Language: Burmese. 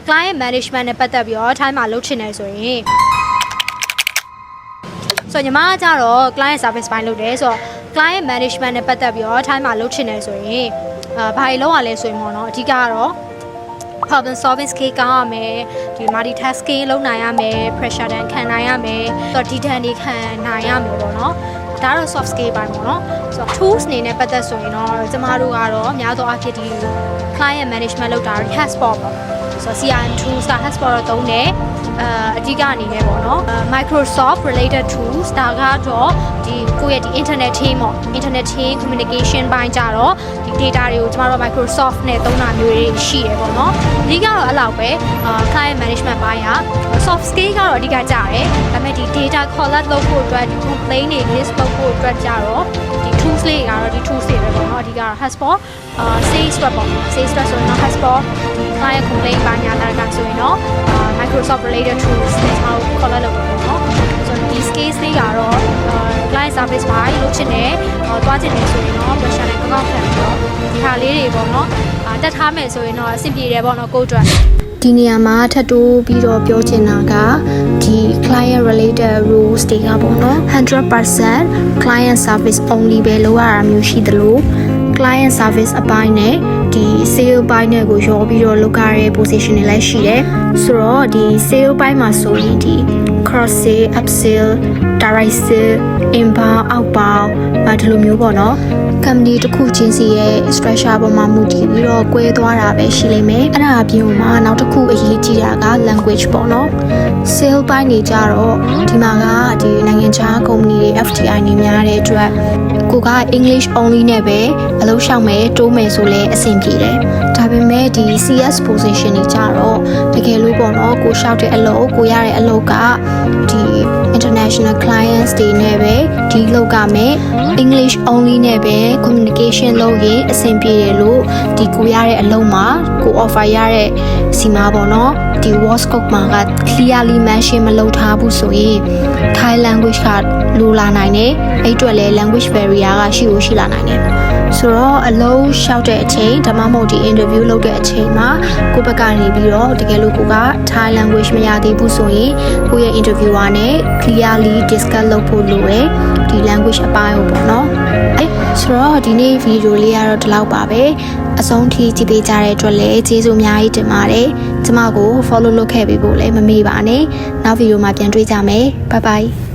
client management နဲ့ပတ်သက်ပြီးတော့ time မှာလုပ်ချင်တယ်ဆိုရင်ဆိုညီမကကြတော့ client service ပိုင်းလုပ်တယ်ဆိုတော့ client management နဲ့ပတ်သက်ပြီးတော့ time မှာလုပ်ချင်တယ်ဆိုရင်ဘာတွေလုပ်ရလဲဆိုရင်ပေါ့နော်အဓိကကတော့ problem solving skill ကောင်းရမယ်ဒီ multitasking လုပ်နိုင်ရမယ် pressure တန်းခံနိုင်ရမယ်ဆိုတော့ detail တွေခံနိုင်ရမယ်ပေါ့နော်ဒါတော့ soft skill ပိုင်းပေါ့နော်ဆိုတော့ tools အနေနဲ့ပတ်သက်ဆိုရင်တော့ကျမတို့ကတော့အများသောအားဖြင့်ဒီ client management လုပ်တာ HubSpot ပေါ့ဆိုတော့ CRM tools က HubSpot တော့သုံးတယ်အဓိကအနေနဲ့ပေါ့နော် Microsoft related tools ဒါကတော့ဒီကိုယ့်ရဲ့ဒီ internet team ပေါ့ internet team communication ပိုင်းကြတော့ဒီ data တွေကိုကျမတို့ Microsoft နဲ့သုံးတာမျိုးတွေရှိရပေါ့နော်အဓိကတော့အဲ့လောက်ပဲclient management ပိုင်းက soft skill ကတော့အဓိကကြတယ်ဒါပေမဲ့ဒီ data collect လုပ်ဖို့အတွက်ဒီ complaint တွေ list လုပ်ဖို့အတွက်ကြတော့ဒီ tools လေးကတော့ဒီ tools တွေပဲပေါ့နော်အဓိကတော့ HubSpot sales အတွက်ပေါ့ sales အတွက်ဆိုရင်တော့ HubSpot ဒီ client complaint ပိုင်းညာတာကဆိုရင်တော့Microsoft related tools တွေကျွန်တော် collect လုပ်လို့ပေါ့နော်ဆိုတော့ဒီ skills တွေကတော့ client service ပိုင်းလုပ်ချင်တယ်တွားချင်တယ်ဆိုရင်တော့ pressure နဲ့ကောက်ခံပြီးတော့ဒီဟာလေးတွေပေါ့နော်တက်ထားမယ်ဆိုရင်တော့အဆင်ပြေတယ်ပေါ့နော်ကိုယ့်အတွက်ဒီနေရာမှာထပ်တိုးပြီးတော့ပြောချင်တာကဒီ client related rules တွေကပေါ့နော် 100% client service only ပဲလုပ်ရတာမျိုးရှိသလို client service အပိုင်းနဲ့ဒီ sale ပိုင်းနဲ့ကိုရောပြီးတော့လုပ်ရတဲ့ position တွေလည်းရှိတယ်ဆိုတော့ဒီ sale ပိုင်းမှာဆိုရင်ဒီ cross sale up sale direct sale inbound outbound ဒီလိုမျိုးပေါ့နော် company တစ်ခုချင်းစီရဲ့ structure ပေါ်မှာမူတည်ပြီးတော့꿰သွားတာပဲရှိလိမ့်မယ်အဲ့ဒါအပြင်မှာနောက်တစ်ခုအရေးကြီးတာက language ပေါ့နော် sale ပိုင်းနေကြတော့ဒီမှာကဒီနိုင်ငံခြား company တွေ FDI နေများတဲ့အတွက်ကိုက English only နဲ့ပဲအလုပ်ရှောက်မယ်တိုးမယ်ဆိုလဲအဆင်ပြေတယ်ဒါပေမဲ့ဒီ CS position တွေကြတော့တကယ်လို့ပေါ့နော်ကိုရှောက်တဲ့အလုပ်ကိုရတဲ့အလုပ်ကဒီ international clients တွေနဲ့ပဲဒီလုပ်ကမယ် English only နဲ့ပဲ communication လုပ်ရင်အဆင်ပြေတယ်လို့ဒီကိုရတဲ့အလုပ်မှာကို offer ရတဲ့စီမှာပေါ့နော်ဒီ work scope မှာက clearly mention မလုပ်ထားဘူးဆိုရင် Thai language ကလိုလာနိုင်တယ်အဲ့အတွက်လည်း language barrier ကရှိလာနိုင်တယ်ဆိုတော့အလုံးလျှောက်တဲ့အချိန်ဒါမှမဟုတ်ဒီ interview လုပ်တဲ့အချိန်မှာကိုယ့်ဘက်ကနေပြီးတော့တကယ်လို့ကိုက Thai language မရသေးဘူးဆိုရင်ကိုယ့်ရဲ့ interviewer နဲ့ clearly discuss လုပ်ဖို့လိုတယ်ဒီ language အပိုင်းကိုပေါ့နော်ဆိုတော့ဒီနေ့ video လေးကတော့ဒီလောက်ပါပဲအဆုံးထိကြည့်ပေးကြတဲ့အတွက်လည်းကျေးဇူးအများကြီးတင်ပါတယ်ကျမကို follow လုပ်ခဲ့ပေးဖို့လည်းမမေ့ပါနဲ့နောက် video မှာပြန်တွေ့ကြမယ် bye bye